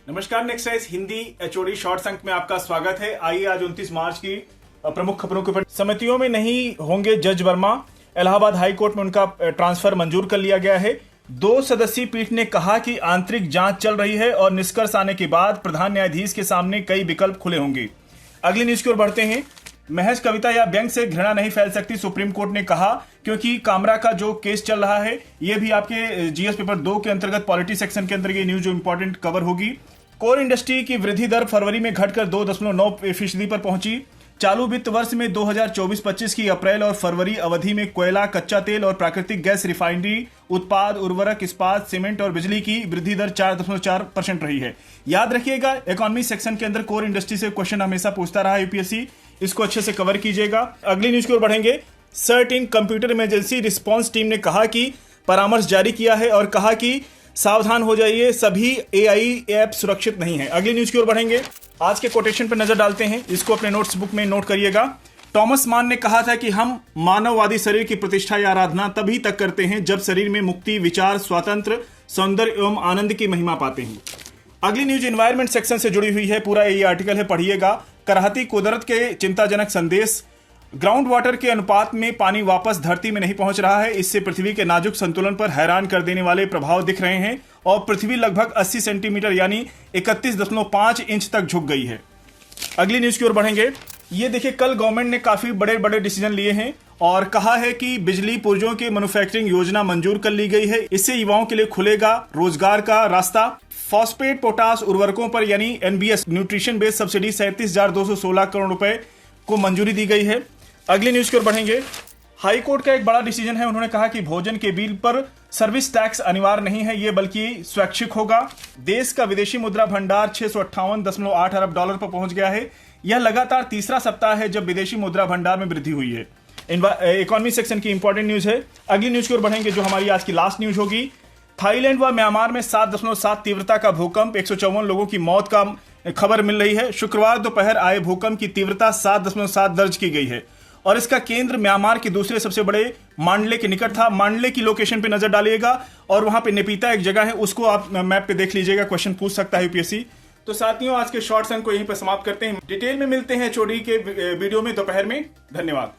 नमस्कार, next Hindi HOD shorts अंक में आपका स्वागत है। आइए आज 29 मार्च की प्रमुख खबरों के ऊपर। समितियों में नहीं होंगे जज वर्मा, इलाहाबाद हाई कोर्ट में उनका ट्रांसफर मंजूर कर लिया गया है। 2 सदस्यीय पीठ ने कहा कि आंतरिक जांच चल रही है और निष्कर्ष आने के बाद प्रधान न्यायाधीश के सामने कई विकल्प खुले होंगे। अगली न्यूज की ओर बढ़ते हैं। महज कविता या व्यंग से घृणा नहीं फैल सकती, सुप्रीम कोर्ट ने कहा, क्योंकि कामरा का जो केस चल रहा है ये भी आपके जीएस पेपर 2 के अंतर्गत पॉलिटी सेक्शन के अंदर ये न्यूज जो इंपॉर्टेंट कवर होगी। कोर इंडस्ट्री की वृद्धि दर फरवरी में घटकर 2.9% पर पहुंची। चालू वित्त वर्ष में 2024-25 की अप्रैल और फरवरी अवधि में कोयला, कच्चा तेल और प्राकृतिक गैस रिफाइनरी उत्पाद, उर्वरक, इस्पात, सीमेंट और बिजली की वृद्धि दर 4.4% रही है। याद रखिएगा, इकोनॉमी सेक्शन के अंदर कोर इंडस्ट्री से क्वेश्चन हमेशा पूछता रहा यूपीएससी, इसको अच्छे से कवर कीजिएगा। अगली न्यूज की ओर बढ़ेंगे। CERT in computer emergency response team ने कहा कि परामर्श जारी किया है और कहा कि सावधान हो जाइए, सभी एआई ऐप सुरक्षित नहीं है। अगली न्यूज की ओर बढ़ेंगे। आज के कोटेशन पर नजर डालते हैं, इसको अपने नोट्स बुक में नोट करिएगा। टॉमस मान ने कहा था कि हम मानववादी शरीर की प्रतिष्ठा या आराधना तभी तक करते हैं जब शरीर में मुक्ति, विचार, स्वातंत्र, सौंदर्य एवं आनंद की महिमा पाते हैं। अगली न्यूज एनवायरमेंट सेक्शन से जुड़ी हुई है, पूरा ये आर्टिकल है, पढ़िएगा। कराहती कुदरत के चिंताजनक संदेश। ग्राउंड वाटर के अनुपात में पानी वापस धरती में नहीं पहुंच रहा है, इससे पृथ्वी के नाजुक संतुलन पर हैरान कर देने वाले प्रभाव दिख रहे हैं और पृथ्वी लगभग 80 सेंटीमीटर यानी 31.5 इंच तक झुक गई है। अगली न्यूज की ओर बढ़ेंगे। ये देखिए, कल गवर्नमेंट ने काफी बड़े बड़े डिसीजन लिए हैं और कहा है कि बिजली पुर्जों के मैन्युफैक्चरिंग योजना मंजूर कर ली गई है। इससे युवाओं के लिए खुलेगा रोजगार का रास्ता। फॉस्फेट पोटास उर्वरकों पर यानी NBS nutrition based subsidy 37,216 crore रुपए को मंजूरी दी गई है। अगली न्यूज की ओर बढ़ेंगे। हाई कोर्ट का एक बड़ा डिसीजन है, उन्होंने कहा कि भोजन के बिल पर सर्विस टैक्स अनिवार्य नहीं है, ये बल्कि स्वैच्छिक होगा। देश का विदेशी मुद्रा भंडार 658.8 अरब डॉलर पर पहुंच गया है। यह लगातार तीसरा सप्ताह है जब विदेशी मुद्रा भंडार में वृद्धि हुई है। इकोनॉमी सेक्शन की इंपॉर्टेंट न्यूज है। अगली न्यूज की ओर बढ़ेंगे, जो हमारी आज की लास्ट न्यूज होगी। थाईलैंड व म्यांमार में 7.7 तीव्रता का भूकंप, 154 लोगों की मौत का खबर मिल रही है। शुक्रवार दोपहर आए भूकंप की तीव्रता 7.7 दर्ज की गई है और इसका केंद्र म्यांमार के दूसरे सबसे बड़े मांडले के निकट था। मांडले की लोकेशन पे नजर डालिएगा और वहां पे नेपीता एक जगह है, उसको आप मैप पे देख लीजिएगा, क्वेश्चन पूछ सकता है यूपीएससी। तो साथियों, आज के शॉर्ट्स अंक को यहीं पर समाप्त करते हैं। डिटेल में मिलते हैं एचओडी के वीडियो में दोपहर में। धन्यवाद।